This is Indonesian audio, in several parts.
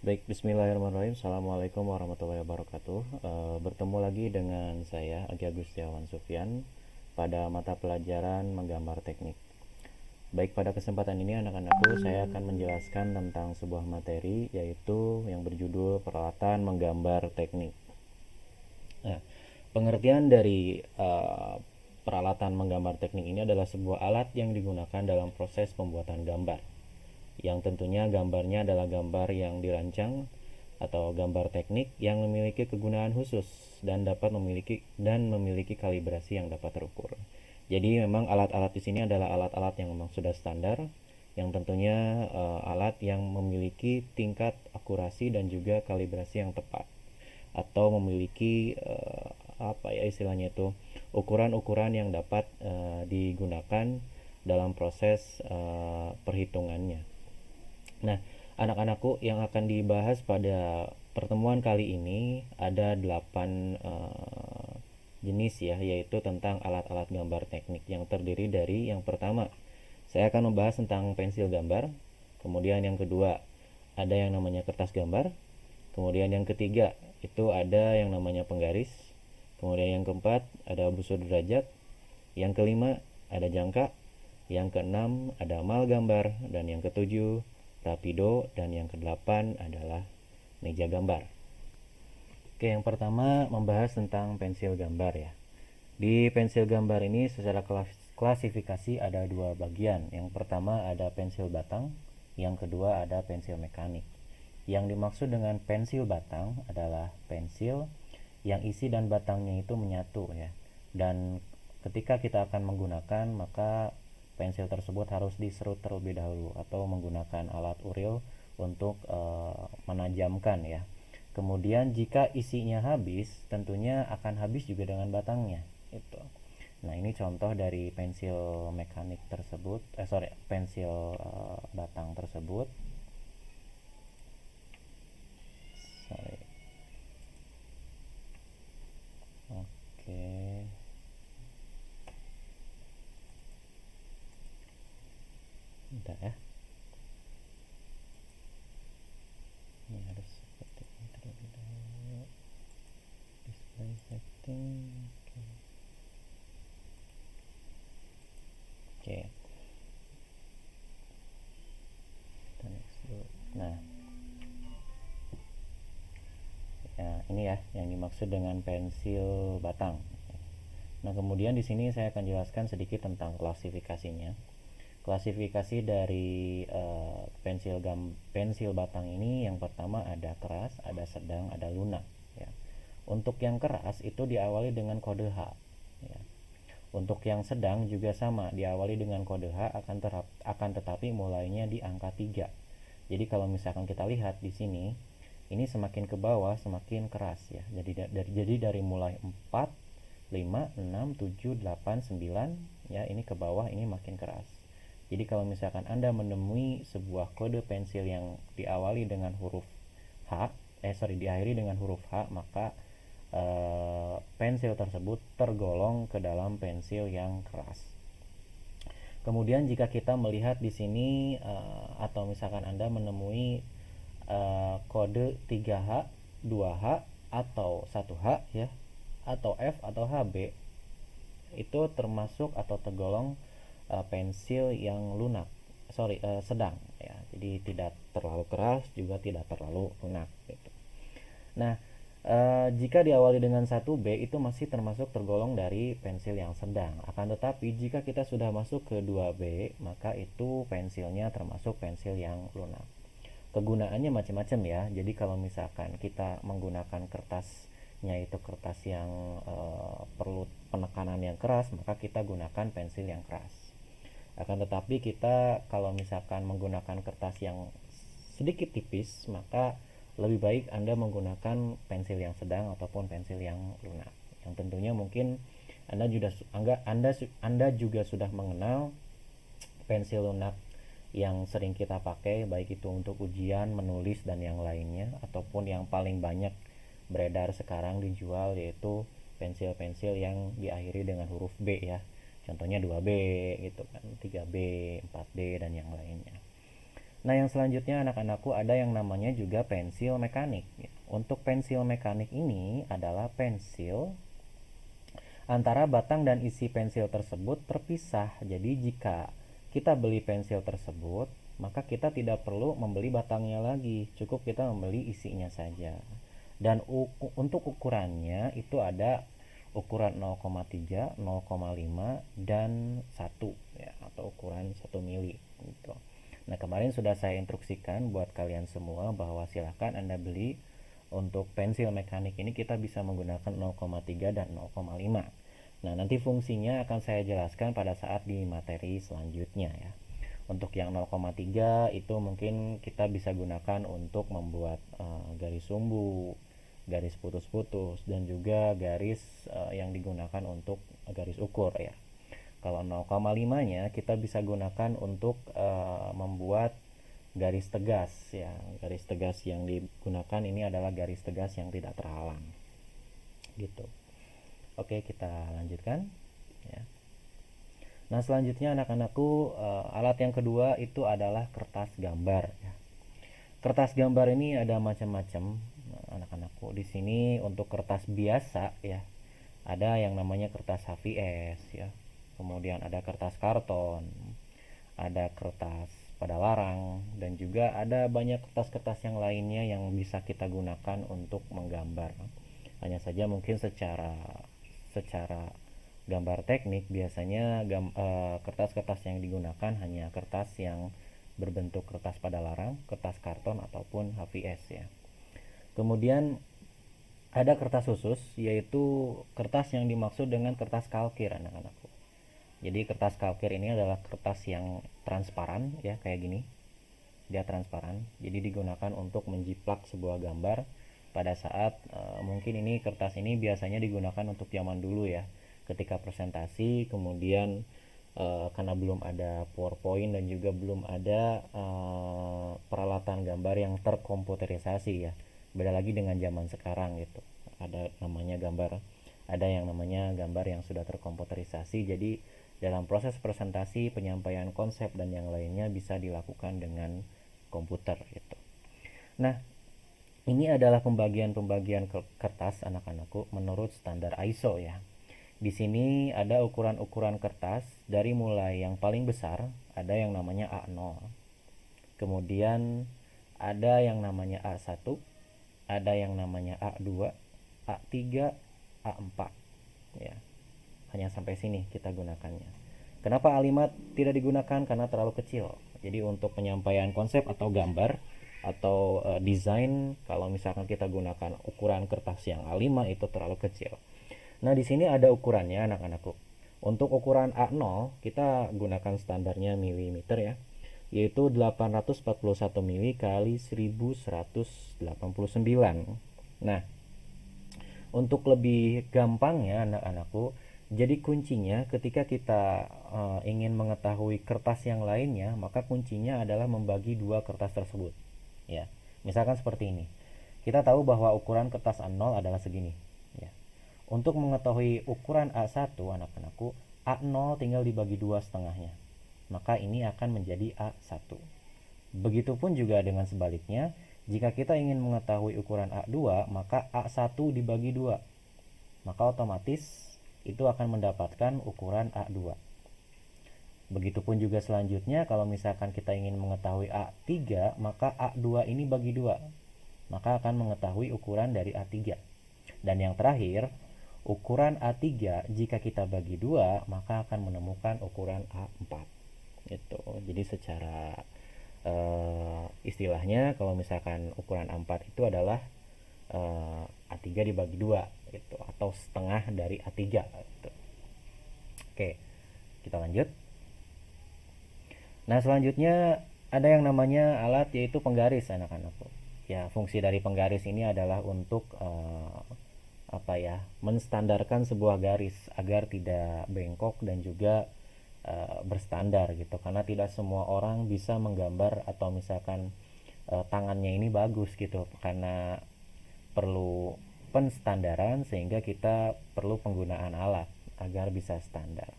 Baik, bismillahirrahmanirrahim. Assalamualaikum warahmatullahi wabarakatuh. Bertemu lagi dengan saya, Agi Agustiawan Sufyan, pada mata pelajaran menggambar teknik. Baik, pada kesempatan ini anak-anakku, saya akan menjelaskan tentang sebuah materi, yaitu yang berjudul peralatan menggambar teknik. Nah, pengertian dari peralatan menggambar teknik ini adalah sebuah alat yang digunakan dalam proses pembuatan gambar, yang tentunya gambarnya adalah gambar yang dirancang atau gambar teknik yang memiliki kegunaan khusus dan memiliki kalibrasi yang dapat terukur. Jadi memang alat-alat di sini adalah alat-alat yang memang sudah standar, yang tentunya alat yang memiliki tingkat akurasi dan juga kalibrasi yang tepat, atau memiliki apa ya istilahnya itu, ukuran-ukuran yang dapat digunakan dalam proses perhitungannya. Nah, anak-anakku, yang akan dibahas pada pertemuan kali ini ada 8 jenis ya, yaitu tentang alat-alat gambar teknik, yang terdiri dari yang pertama, saya akan membahas tentang pensil gambar. Kemudian yang kedua, ada yang namanya kertas gambar. Kemudian yang ketiga, itu ada yang namanya penggaris. Kemudian yang keempat, ada busur derajat. Yang kelima, ada jangka. Yang keenam, ada mal gambar. Dan yang ketujuh, rapido. Dan yang kedelapan adalah meja gambar. Oke, yang pertama membahas tentang pensil gambar ya. Di pensil gambar ini secara klasifikasi ada dua bagian. Yang pertama ada pensil batang, yang kedua ada pensil mekanik. Yang dimaksud dengan pensil batang adalah pensil yang isi dan batangnya itu menyatu ya. Dan ketika kita akan menggunakan, maka pensil tersebut harus diserut terlebih dahulu atau menggunakan alat uril untuk menajamkan ya. Kemudian jika isinya habis, tentunya akan habis juga dengan batangnya itu. Nah, ini contoh dari pensil mekanik tersebut, pensil batang tersebut. Sorry. Oke. Bentar ya. Ini harus seperti ini terlebih dahulu. Display setting. Oke. Oke. Kita next dulu. Nah, ya, ini ya yang dimaksud dengan pensil batang. Nah, kemudian di sini saya akan jelaskan sedikit tentang klasifikasinya. Klasifikasi dari pensil batang ini, yang pertama ada keras, ada sedang, ada lunak ya. Untuk yang keras itu diawali dengan kode H ya. Untuk yang sedang juga sama, diawali dengan kode H, akan tetapi mulainya di angka 3. Jadi kalau misalkan kita lihat di sini, ini semakin ke bawah semakin keras ya. Jadi dari mulai 4, 5, 6, 7, 8, 9 ya, ini ke bawah ini makin keras. Jadi kalau misalkan Anda menemui sebuah kode pensil yang diawali dengan huruf diakhiri dengan huruf H, maka pensil tersebut tergolong ke dalam pensil yang keras. Kemudian jika kita melihat di sini atau misalkan Anda menemui kode 3H, 2H atau 1H ya, atau F atau HB, itu termasuk atau tergolong pensil yang sedang ya. Jadi tidak terlalu keras juga tidak terlalu lunak gitu. Nah, jika diawali dengan 1B itu masih termasuk tergolong dari pensil yang sedang. Akan tetapi jika kita sudah masuk ke 2B, maka itu pensilnya termasuk pensil yang lunak. Kegunaannya macam-macam ya. Jadi kalau misalkan kita menggunakan kertasnya itu kertas yang perlu penekanan yang keras, maka kita gunakan pensil yang keras. Akan tetapi kita kalau misalkan menggunakan kertas yang sedikit tipis, maka lebih baik Anda menggunakan pensil yang sedang ataupun pensil yang lunak. Yang tentunya mungkin Anda juga sudah mengenal pensil lunak yang sering kita pakai, baik itu untuk ujian, menulis dan yang lainnya, ataupun yang paling banyak beredar sekarang dijual, yaitu pensil-pensil yang diakhiri dengan huruf B ya. Contohnya 2B gitu kan, 3B, 4D dan yang lainnya. Nah, yang selanjutnya anak-anakku ada yang namanya juga pensil mekanik. Untuk pensil mekanik ini adalah pensil antara batang dan isi pensil tersebut terpisah. Jadi jika kita beli pensil tersebut, maka kita tidak perlu membeli batangnya lagi, cukup kita membeli isinya saja. Dan untuk ukurannya itu ada ukuran 0,3, 0,5 dan 1 ya, atau ukuran 1 mili gitu. Nah, kemarin sudah saya instruksikan buat kalian semua bahwa silakan Anda beli untuk pensil mekanik ini kita bisa menggunakan 0,3 dan 0,5. Nah, nanti fungsinya akan saya jelaskan pada saat di materi selanjutnya ya. Untuk yang 0,3 itu mungkin kita bisa gunakan untuk membuat garis sumbu, garis putus-putus, dan juga garis yang digunakan untuk garis ukur ya. Kalau 0,5-nya kita bisa gunakan untuk membuat garis tegas ya. Garis tegas yang digunakan ini adalah garis tegas yang tidak terhalang. Gitu. Oke, kita lanjutkan ya. Nah, selanjutnya anak-anakku, alat yang kedua itu adalah kertas gambar ya. Kertas gambar ini ada macam-macam anak-anakku. Di sini untuk kertas biasa ya, ada yang namanya kertas HVS ya. Kemudian ada kertas karton, ada kertas pada larang, dan juga ada banyak kertas-kertas yang lainnya yang bisa kita gunakan untuk menggambar. Hanya saja mungkin secara gambar teknik biasanya kertas-kertas yang digunakan hanya kertas yang berbentuk kertas pada larang, kertas karton ataupun HVS ya. Kemudian ada kertas khusus, yaitu kertas yang dimaksud dengan kertas kalkir anak-anakku. Jadi kertas kalkir ini adalah kertas yang transparan ya, kayak gini. Dia transparan, jadi digunakan untuk menjiplak sebuah gambar pada saat mungkin ini kertas ini biasanya digunakan untuk zaman dulu ya, ketika presentasi. Kemudian karena belum ada PowerPoint dan juga belum ada peralatan gambar yang terkomputerisasi ya, beda lagi dengan zaman sekarang gitu. Ada yang namanya gambar yang sudah terkomputerisasi, jadi dalam proses presentasi, penyampaian konsep dan yang lainnya bisa dilakukan dengan komputer gitu. Nah, ini adalah pembagian kertas anak-anakku menurut standar ISO ya. Di sini ada ukuran-ukuran kertas dari mulai yang paling besar, ada yang namanya A0. Kemudian ada yang namanya A1, ada yang namanya A2, A3, A4 ya. Hanya sampai sini kita gunakannya. Kenapa A5 tidak digunakan? Karena terlalu kecil. Jadi untuk penyampaian konsep atau gambar atau desain, kalau misalkan kita gunakan ukuran kertas yang A5 itu terlalu kecil. Nah, di sini ada ukurannya anak-anakku. Untuk ukuran A0 kita gunakan standarnya milimeter ya, yaitu 841 mili kali 1189. Nah, untuk lebih gampangnya anak-anakku, jadi kuncinya ketika kita ingin mengetahui kertas yang lainnya, maka kuncinya adalah membagi dua kertas tersebut. Ya, misalkan seperti ini. Kita tahu bahwa ukuran kertas A0 adalah segini. Ya. Untuk mengetahui ukuran A1 anak-anakku, A0 tinggal dibagi dua setengahnya. Maka ini akan menjadi A1. Begitupun juga dengan sebaliknya, jika kita ingin mengetahui ukuran A2, maka A1 dibagi 2. Maka otomatis itu akan mendapatkan ukuran A2. Begitupun juga selanjutnya, kalau misalkan kita ingin mengetahui A3, maka A2 ini bagi 2. Maka akan mengetahui ukuran dari A3. Dan yang terakhir, ukuran A3 jika kita bagi 2, maka akan menemukan ukuran A4. Itu. Jadi secara istilahnya kalau misalkan ukuran A4 itu adalah A3 dibagi 2 gitu, atau setengah dari A3 gitu. Oke, kita lanjut. Nah, selanjutnya ada yang namanya alat, yaitu penggaris anak-anakku. Ya, fungsi dari penggaris ini adalah untuk menstandarkan sebuah garis agar tidak bengkok dan juga berstandar gitu, karena tidak semua orang bisa menggambar atau misalkan tangannya ini bagus gitu, karena perlu penstandaran sehingga kita perlu penggunaan alat agar bisa standar.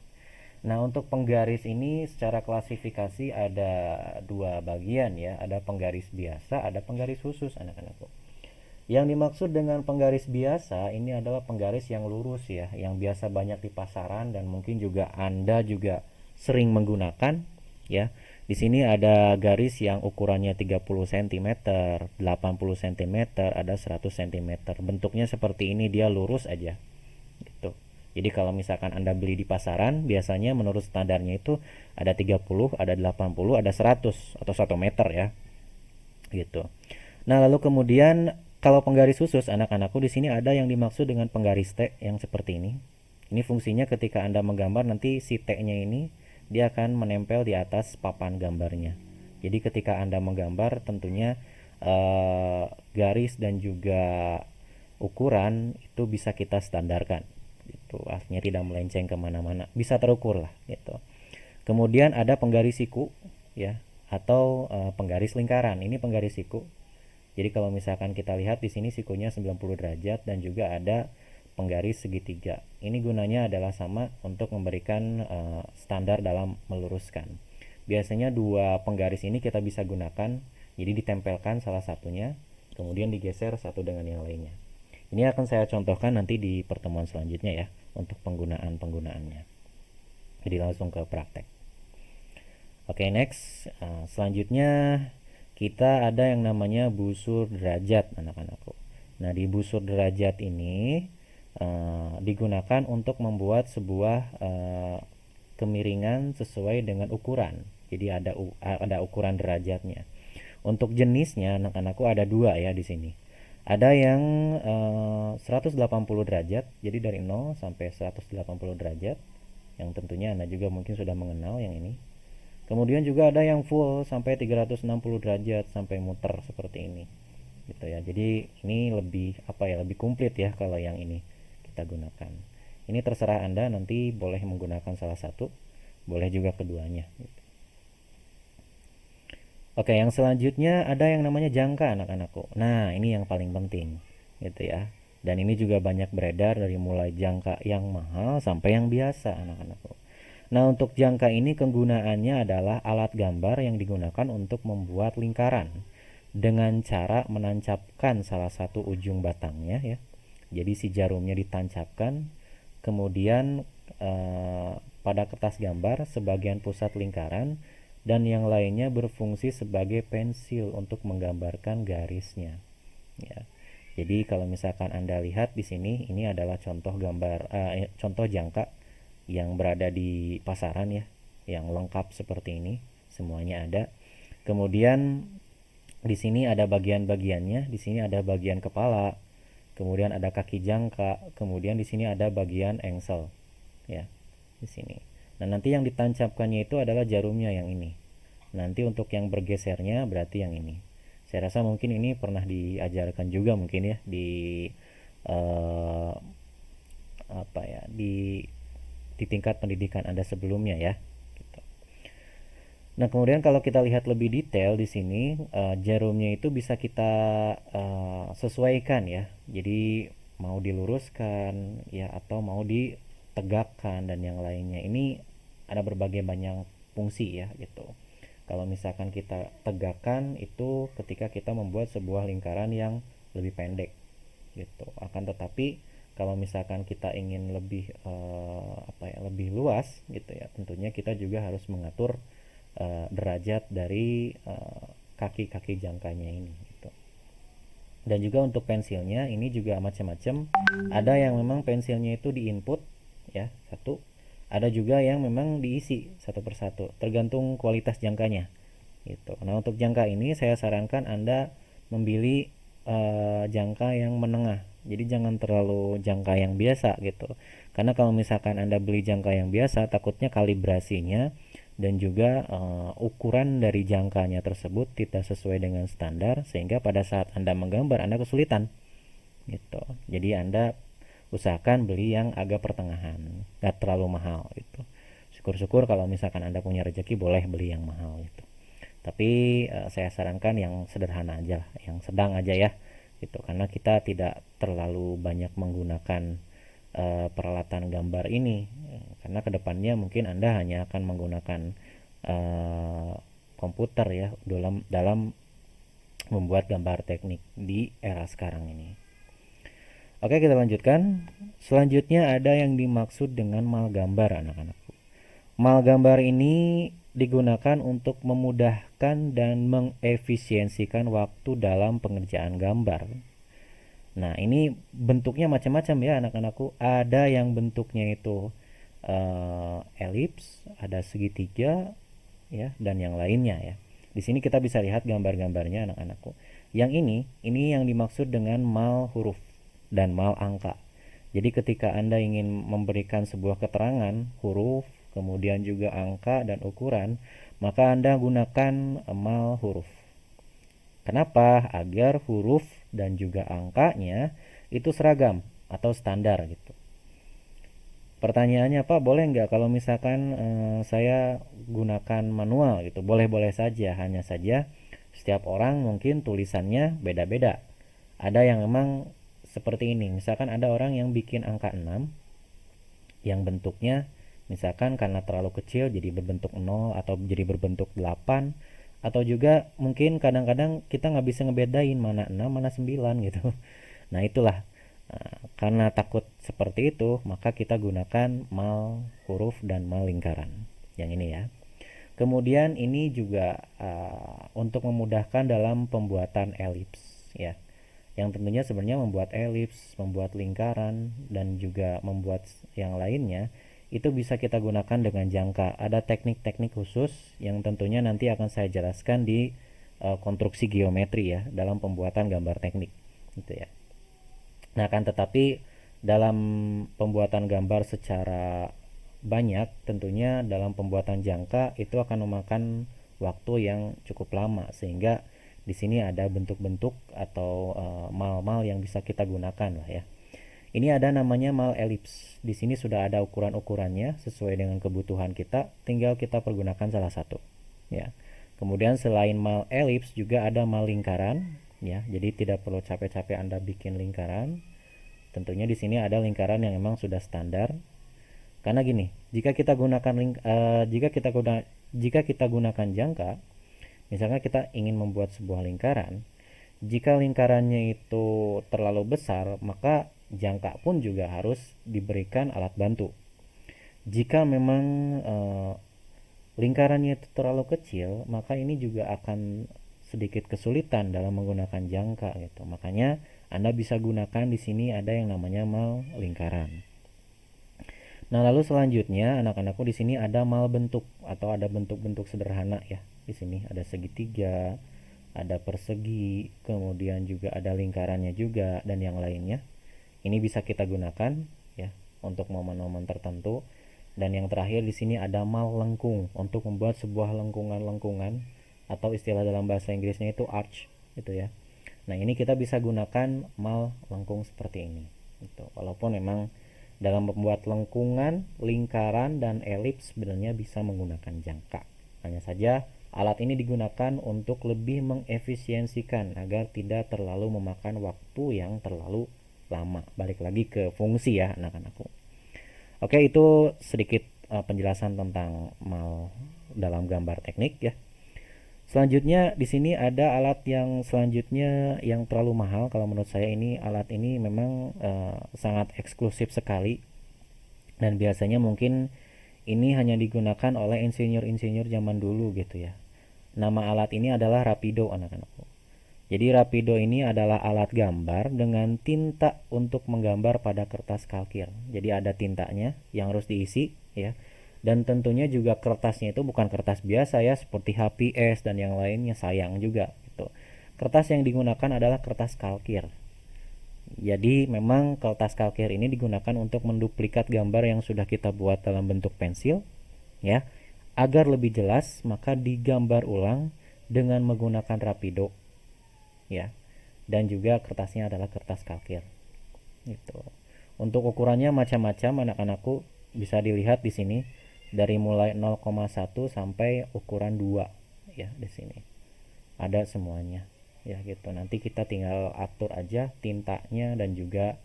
Nah, untuk penggaris ini secara klasifikasi ada dua bagian ya, ada penggaris biasa, ada penggaris khusus anak-anakku. Yang dimaksud dengan penggaris biasa ini adalah penggaris yang lurus ya, yang biasa banyak di pasaran dan mungkin juga Anda juga sering menggunakan ya. Di sini ada garis yang ukurannya 30 cm, 80 cm, ada 100 cm. Bentuknya seperti ini, dia lurus aja gitu. Jadi kalau misalkan Anda beli di pasaran, biasanya menurut standarnya itu ada 30, ada 80, ada 100 atau 1 meter ya. Gitu. Nah, lalu kemudian kalau penggaris khusus anak-anakku di sini ada yang dimaksud dengan penggaris T yang seperti ini. Ini fungsinya ketika Anda menggambar nanti si T-nya ini dia akan menempel di atas papan gambarnya. Jadi ketika Anda menggambar tentunya garis dan juga ukuran itu bisa kita standarkan gitu, artinya tidak melenceng kemana-mana, bisa terukur lah gitu. Kemudian ada penggaris siku ya, atau penggaris lingkaran. Ini penggaris siku. Jadi kalau misalkan kita lihat di sini sikunya 90 derajat dan juga ada penggaris segitiga. Ini gunanya adalah sama untuk memberikan standar dalam meluruskan. Biasanya dua penggaris ini kita bisa gunakan, jadi ditempelkan salah satunya, kemudian digeser satu dengan yang lainnya. Ini akan saya contohkan nanti di pertemuan selanjutnya ya, untuk penggunaannya. Jadi langsung ke praktek. Oke, next. Selanjutnya kita ada yang namanya busur derajat anak-anakku. Nah, di busur derajat ini digunakan untuk membuat sebuah kemiringan sesuai dengan ukuran. Jadi ada ukuran derajatnya. Untuk jenisnya anak-anakku ada dua ya di sini. Ada yang 180 derajat, jadi dari 0 sampai 180 derajat, yang tentunya Anda juga mungkin sudah mengenal yang ini. Kemudian juga ada yang full sampai 360 derajat sampai muter seperti ini. Gitu ya. Jadi ini lebih lebih komplit ya kalau yang ini kita gunakan. Ini terserah Anda, nanti boleh menggunakan salah satu, boleh juga keduanya gitu. Oke, yang selanjutnya ada yang namanya jangka anak-anakku. Nah, ini yang paling penting gitu ya. Dan ini juga banyak beredar dari mulai jangka yang mahal sampai yang biasa anak-anakku. Nah, untuk jangka ini kegunaannya adalah alat gambar yang digunakan untuk membuat lingkaran dengan cara menancapkan salah satu ujung batangnya ya. Jadi si jarumnya ditancapkan, kemudian pada kertas gambar sebagian pusat lingkaran dan yang lainnya berfungsi sebagai pensil untuk menggambarkan garisnya. Ya. Jadi kalau misalkan Anda lihat di sini, ini adalah contoh contoh jangka yang berada di pasaran ya, yang lengkap seperti ini, semuanya ada. Kemudian di sini ada bagian-bagiannya, di sini ada bagian kepala, kemudian ada kaki jangka, kemudian di sini ada bagian engsel, ya, di sini. Nah, nanti yang ditancapkannya itu adalah jarumnya yang ini. Nanti untuk yang bergesernya berarti yang ini. Saya rasa mungkin ini pernah diajarkan juga mungkin ya di uh, di tingkat pendidikan Anda sebelumnya ya. Gitu. Nah, kemudian kalau kita lihat lebih detail di sini, jarumnya itu bisa kita sesuaikan ya. Jadi mau diluruskan ya atau mau ditegakkan dan yang lainnya. Ini ada berbagai banyak fungsi ya gitu. Kalau misalkan kita tegakkan itu ketika kita membuat sebuah lingkaran yang lebih pendek gitu. Akan tetapi kalau misalkan kita ingin lebih lebih luas gitu ya, tentunya kita juga harus mengatur derajat dari kaki-kaki jangkanya ini gitu. Dan juga untuk pensilnya ini juga macam-macam. Ada yang memang pensilnya itu di input ya, satu. Ada juga yang memang diisi satu persatu, tergantung kualitas jangkanya gitu. Nah, untuk jangka ini saya sarankan Anda memilih jangka yang menengah. Jadi jangan terlalu jangka yang biasa gitu. Karena kalau misalkan Anda beli jangka yang biasa, takutnya kalibrasinya dan juga ukuran dari jangkanya tersebut tidak sesuai dengan standar sehingga pada saat Anda menggambar Anda kesulitan gitu. Jadi Anda usahakan beli yang agak pertengahan, gak terlalu mahal gitu. Syukur-syukur kalau misalkan Anda punya rezeki boleh beli yang mahal gitu. Tapi saya sarankan yang sederhana aja, yang sedang aja ya gitu, karena kita tidak terlalu banyak menggunakan peralatan gambar ini, karena kedepannya mungkin Anda hanya akan menggunakan komputer ya dalam membuat gambar teknik di era sekarang ini. Oke, kita lanjutkan. Selanjutnya ada yang dimaksud dengan mal gambar, anak-anakku. Mal gambar ini digunakan untuk memudahkan dan mengefisiensikan waktu dalam pengerjaan gambar. Nah, ini bentuknya macam-macam ya anak-anakku. Ada yang bentuknya itu elips, ada segitiga, ya, dan yang lainnya ya. Di sini kita bisa lihat gambar-gambarnya anak-anakku. Yang ini yang dimaksud dengan mal huruf dan mal angka. Jadi ketika Anda ingin memberikan sebuah keterangan huruf, kemudian juga angka dan ukuran, maka Anda gunakan mal huruf. Kenapa? Agar huruf dan juga angkanya itu seragam atau standar gitu. Pertanyaannya, Pak, boleh nggak kalau misalkan saya gunakan manual gitu? Boleh-boleh saja, hanya saja setiap orang mungkin tulisannya beda-beda. Ada yang memang seperti ini, misalkan ada orang yang bikin angka 6 yang bentuknya misalkan karena terlalu kecil jadi berbentuk 0 atau jadi berbentuk 8, atau juga mungkin kadang-kadang kita nggak bisa ngebedain mana 6 mana 9 gitu. Nah itulah. Karena takut seperti itu, maka kita gunakan mal huruf dan mal lingkaran. Yang ini ya. Kemudian ini juga untuk memudahkan dalam pembuatan elips ya. Yang tentunya sebenarnya membuat elips, membuat lingkaran dan juga membuat yang lainnya itu bisa kita gunakan dengan jangka. Ada teknik-teknik khusus yang tentunya nanti akan saya jelaskan di konstruksi geometri ya dalam pembuatan gambar teknik gitu ya. Nah, kan tetapi dalam pembuatan gambar secara banyak, tentunya dalam pembuatan jangka itu akan memakan waktu yang cukup lama, sehingga di sini ada bentuk-bentuk atau mal-mal yang bisa kita gunakan lah ya. Ini ada namanya mal elips. Di sini sudah ada ukuran-ukurannya sesuai dengan kebutuhan kita, tinggal kita pergunakan salah satu ya. Kemudian selain mal elips juga ada mal lingkaran ya. Jadi tidak perlu capek-capek Anda bikin lingkaran. Tentunya di sini ada lingkaran yang memang sudah standar. Karena gini, jika kita gunakan jangka, misalnya kita ingin membuat sebuah lingkaran, jika lingkarannya itu terlalu besar, maka jangka pun juga harus diberikan alat bantu. Jika memang lingkarannya itu terlalu kecil, maka ini juga akan sedikit kesulitan dalam menggunakan jangka gitu. Makanya Anda bisa gunakan di sini ada yang namanya mal lingkaran. Nah, lalu selanjutnya anak-anakku di sini ada mal bentuk atau ada bentuk-bentuk sederhana ya. Di sini ada segitiga, ada persegi, kemudian juga ada lingkarannya juga dan yang lainnya. Ini bisa kita gunakan ya untuk momen-momen tertentu. Dan yang terakhir di sini ada mal lengkung untuk membuat sebuah lengkungan-lengkungan atau istilah dalam bahasa Inggrisnya itu arch gitu ya. Nah, ini kita bisa gunakan mal lengkung seperti ini gitu. Walaupun memang dalam membuat lengkungan, lingkaran dan elips sebenarnya bisa menggunakan jangka. Hanya saja alat ini digunakan untuk lebih mengefisiensikan agar tidak terlalu memakan waktu yang terlalu lama. Balik lagi ke fungsi ya anak-anakku. Oke, itu sedikit penjelasan tentang mal dalam gambar teknik ya. Selanjutnya di sini ada alat yang selanjutnya yang terlalu mahal kalau menurut saya. Ini alat ini memang sangat eksklusif sekali dan biasanya mungkin ini hanya digunakan oleh insinyur-insinyur zaman dulu gitu ya. Nama alat ini adalah rapido anak-anakku. Jadi rapido ini adalah alat gambar dengan tinta untuk menggambar pada kertas kalkir. Jadi ada tintanya yang harus diisi ya. Dan tentunya juga kertasnya itu bukan kertas biasa ya seperti HPS dan yang lainnya, sayang juga gitu. Kertas yang digunakan adalah kertas kalkir. Jadi memang kertas kalkir ini digunakan untuk menduplikat gambar yang sudah kita buat dalam bentuk pensil ya. Agar lebih jelas maka digambar ulang dengan menggunakan rapido ya, dan juga kertasnya adalah kertas kalkir gitu. Untuk ukurannya macam-macam anak-anakku, bisa dilihat di sini dari mulai 0,1 sampai ukuran 2 ya. Di sini ada semuanya ya gitu. Nanti kita tinggal atur aja tintanya dan juga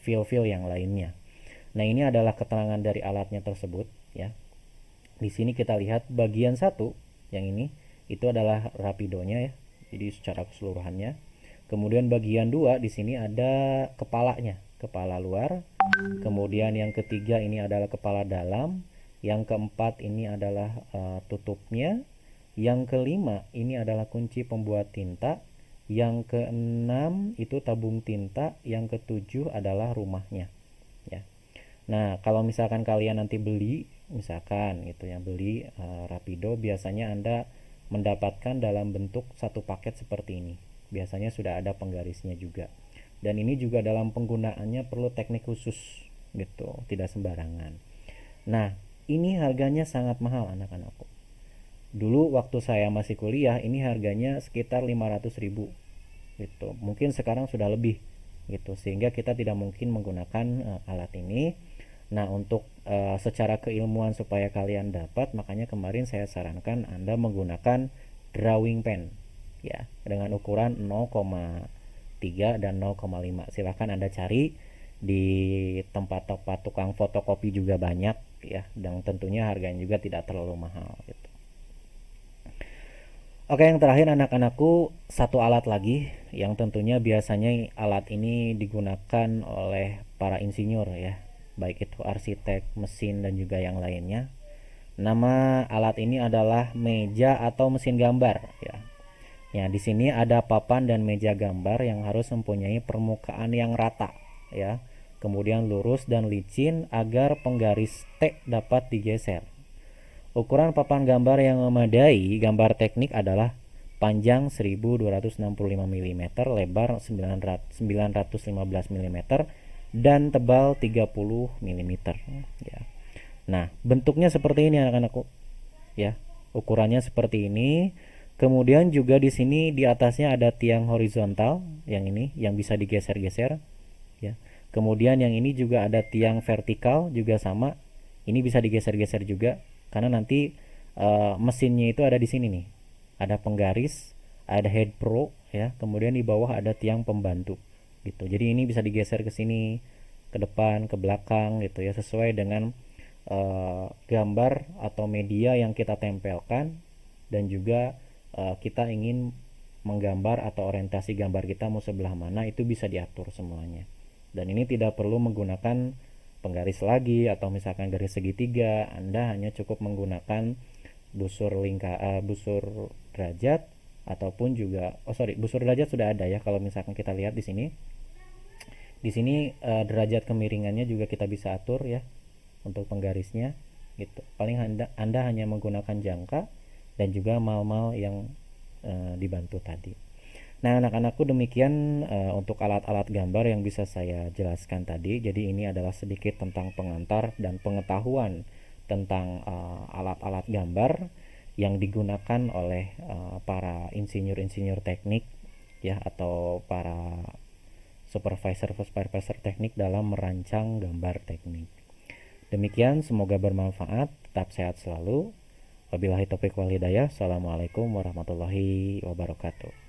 feel-feel yang lainnya. Nah, ini adalah keterangan dari alatnya tersebut ya. Di sini kita lihat bagian satu yang ini itu adalah rapidonya ya. Jadi secara keseluruhannya. Kemudian bagian dua di sini ada kepalanya, kepala luar. Kemudian yang ketiga ini adalah kepala dalam. Yang keempat ini adalah tutupnya. Yang kelima ini adalah kunci pembuat tinta. Yang keenam itu tabung tinta. Yang ketujuh adalah rumahnya ya. Nah, kalau misalkan kalian nanti beli, misalkan gitu ya, beli Rapido, biasanya Anda mendapatkan dalam bentuk satu paket seperti ini. Biasanya sudah ada penggarisnya juga. Dan ini juga dalam penggunaannya perlu teknik khusus gitu, tidak sembarangan. Nah, ini harganya sangat mahal anak-anakku. Dulu waktu saya masih kuliah, ini harganya sekitar 500.000 gitu. Mungkin sekarang sudah lebih gitu, sehingga kita tidak mungkin menggunakan alat ini. Nah, untuk secara keilmuan supaya kalian dapat, makanya kemarin saya sarankan Anda menggunakan drawing pen ya, dengan ukuran 0,3 dan 0,5. Silahkan Anda cari di tempat-tempat tukang fotokopi juga banyak ya, dan tentunya harganya juga tidak terlalu mahal gitu. Oke, yang terakhir anak-anakku, satu alat lagi yang tentunya biasanya alat ini digunakan oleh para insinyur ya, baik itu arsitek, mesin dan juga yang lainnya. Nama alat ini adalah meja atau mesin gambar ya. Ya, di sini ada papan dan meja gambar yang harus mempunyai permukaan yang rata ya. Kemudian lurus dan licin agar penggaris T dapat digeser. Ukuran papan gambar yang memadai gambar teknik adalah panjang 1265 mm, lebar 915 mm, dan tebal 30 mm ya. Nah, bentuknya seperti ini anak-anakku ya. Ukurannya seperti ini. Kemudian juga di sini di atasnya ada tiang horizontal yang ini yang bisa digeser-geser ya. Kemudian yang ini juga ada tiang vertikal juga sama. Ini bisa digeser-geser juga karena nanti mesinnya itu ada di sini nih. Ada penggaris, ada head pro ya. Kemudian di bawah ada tiang pembantu gitu. Jadi ini bisa digeser ke sini, ke depan, ke belakang gitu ya, sesuai dengan gambar atau media yang kita tempelkan, dan juga kita ingin menggambar atau orientasi gambar kita mau sebelah mana, itu bisa diatur semuanya. Dan ini tidak perlu menggunakan penggaris lagi atau misalkan garis segitiga. Anda hanya cukup menggunakan busur derajat, ataupun juga busur derajat sudah ada ya. Kalau misalkan kita lihat di sini, derajat kemiringannya juga kita bisa atur ya untuk penggarisnya gitu. Paling anda hanya menggunakan jangka dan juga mal-mal yang dibantu tadi. Nah, anak-anakku, demikian untuk alat-alat gambar yang bisa saya jelaskan tadi. Jadi ini adalah sedikit tentang pengantar dan pengetahuan tentang alat-alat gambar yang digunakan oleh para insinyur-insinyur teknik ya, atau para supervisor teknik dalam merancang gambar teknik. Demikian, semoga bermanfaat. Tetap sehat selalu. Wabillahi taufiq wal hidayah. Assalamualaikum warahmatullahi wabarakatuh.